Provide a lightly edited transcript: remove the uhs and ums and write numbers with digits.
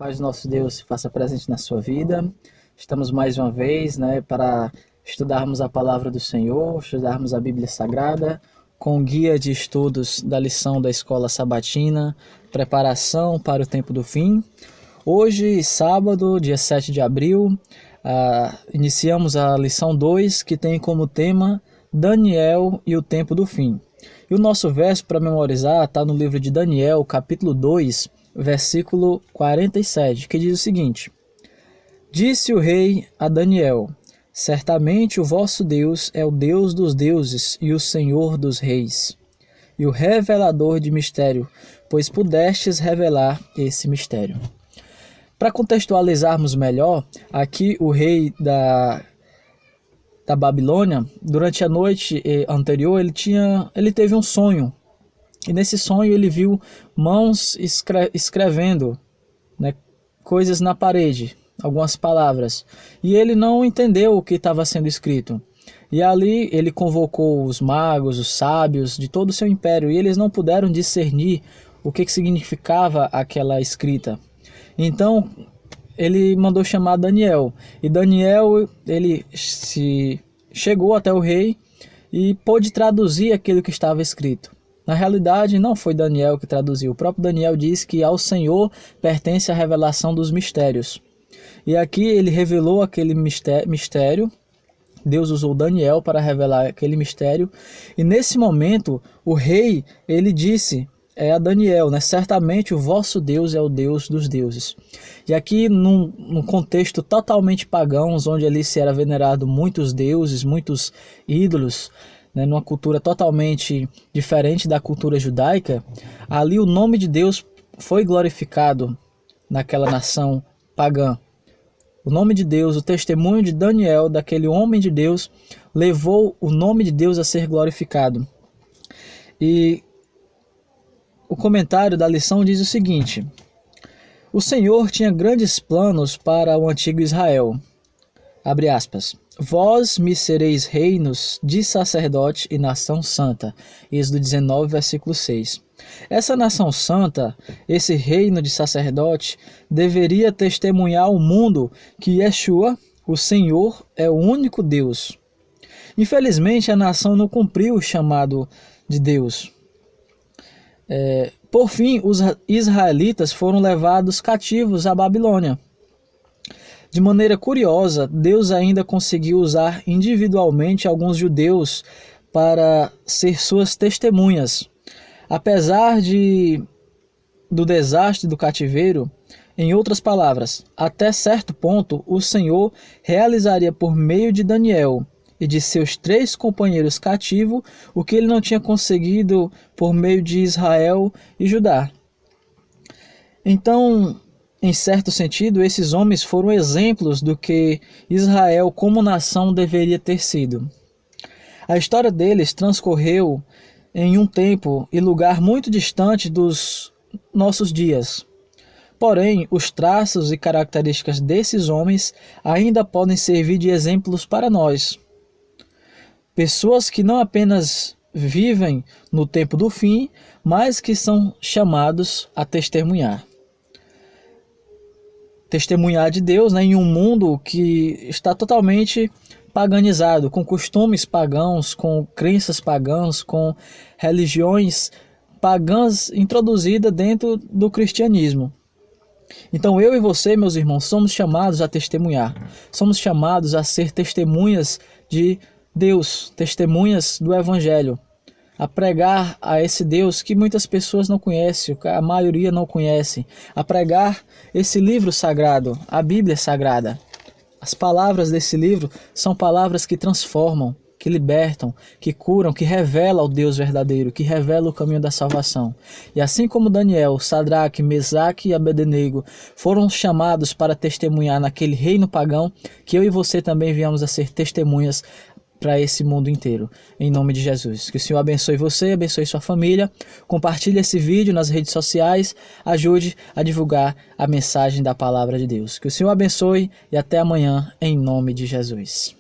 Paz do nosso Deus se faça presente na sua vida. Estamos mais uma vez, para estudarmos a palavra do Senhor, estudarmos a Bíblia Sagrada, com guia de estudos da lição da Escola Sabatina, preparação para o tempo do fim. Hoje, sábado, dia 7 de abril, iniciamos a lição 2, que tem como tema Daniel e o tempo do fim. E o nosso verso para memorizar está no livro de Daniel, capítulo 2, versículo 47, que diz o seguinte: Disse o rei a Daniel: Certamente o vosso Deus é o Deus dos deuses e o Senhor dos reis, e o revelador de mistério, pois pudestes revelar esse mistério. Para contextualizarmos melhor, aqui o rei da Babilônia, durante a noite anterior, ele teve um sonho. E nesse sonho ele viu mãos escrevendo, coisas na parede, algumas palavras. E ele não entendeu o que estava sendo escrito. E ali ele convocou os magos, os sábios de todo o seu império, e eles não puderam discernir o que significava aquela escrita. Então ele mandou chamar Daniel. E Daniel, ele chegou até o rei e pôde traduzir aquilo que estava escrito. Na realidade, não foi Daniel que traduziu. O próprio Daniel diz que ao Senhor pertence a revelação dos mistérios. E aqui ele revelou aquele mistério. Deus usou Daniel para revelar aquele mistério. E nesse momento, o rei, ele disse a Daniel, certamente o vosso Deus é o Deus dos deuses. E aqui, num contexto totalmente pagão, onde ali se era venerado muitos deuses, muitos ídolos, numa cultura totalmente diferente da cultura judaica, ali o nome de Deus foi glorificado naquela nação pagã. O nome de Deus, o testemunho de Daniel, daquele homem de Deus, levou o nome de Deus a ser glorificado. E o comentário da lição diz o seguinte: o Senhor tinha grandes planos para o antigo Israel. Abre aspas. Vós me sereis reinos de sacerdote e nação santa. Êxodo 19, versículo 6. Essa nação santa, esse reino de sacerdote, deveria testemunhar ao mundo que Yeshua, o Senhor, é o único Deus. Infelizmente, a nação não cumpriu o chamado de Deus. Por fim, os israelitas foram levados cativos à Babilônia. De maneira curiosa, Deus ainda conseguiu usar individualmente alguns judeus para ser suas testemunhas. Apesar do desastre do cativeiro, em outras palavras, até certo ponto, o Senhor realizaria por meio de Daniel e de seus 3 companheiros cativos o que ele não tinha conseguido por meio de Israel e Judá. Então, em certo sentido, esses homens foram exemplos do que Israel como nação deveria ter sido. A história deles transcorreu em um tempo e lugar muito distante dos nossos dias. Porém, os traços e características desses homens ainda podem servir de exemplos para nós. Pessoas que não apenas vivem no tempo do fim, mas que são chamados a testemunhar. Testemunhar de Deus em um mundo que está totalmente paganizado, com costumes pagãos, com crenças pagãs, com religiões pagãs introduzidas dentro do cristianismo. Então eu e você, meus irmãos, somos chamados a testemunhar. Somos chamados a ser testemunhas de Deus, testemunhas do Evangelho, a pregar a esse Deus que muitas pessoas não conhecem, a maioria não conhece, a pregar esse livro sagrado, a Bíblia Sagrada. As palavras desse livro são palavras que transformam, que libertam, que curam, que revelam o Deus verdadeiro, que revelam o caminho da salvação. E assim como Daniel, Sadraque, Mesaque e Abednego foram chamados para testemunhar naquele reino pagão, que eu e você também viemos a ser testemunhas para esse mundo inteiro, em nome de Jesus. Que o Senhor abençoe você, abençoe sua família, compartilhe esse vídeo nas redes sociais, ajude a divulgar a mensagem da palavra de Deus. Que o Senhor abençoe e até amanhã, em nome de Jesus.